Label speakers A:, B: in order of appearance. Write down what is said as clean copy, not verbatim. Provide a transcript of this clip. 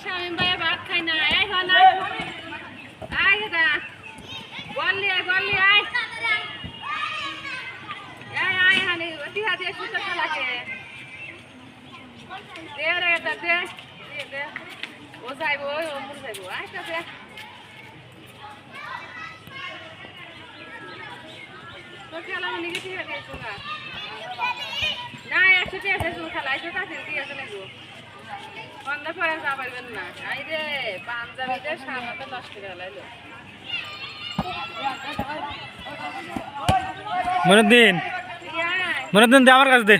A: শামিম ভাই ভাত খাই না এই হন আয় দাদা গল্লি আয় এই আয় হানি দিহা দিয়ে সুতো খেলাকে দে রে দে দে ও যাইবো ও মুর যাইবো আয় কাছে তো খেলা মানে কি দিহা দিয়েছো না না একসাথে এসেছো খেলা এসে কাছে দিয়ে চলে গো বন্ধ করে যাবেন না আই রে পাঞ্জাবিতে সামনে নষ্ট করে লাইলো
B: মনুদ্দিন দে আমার কাছে দে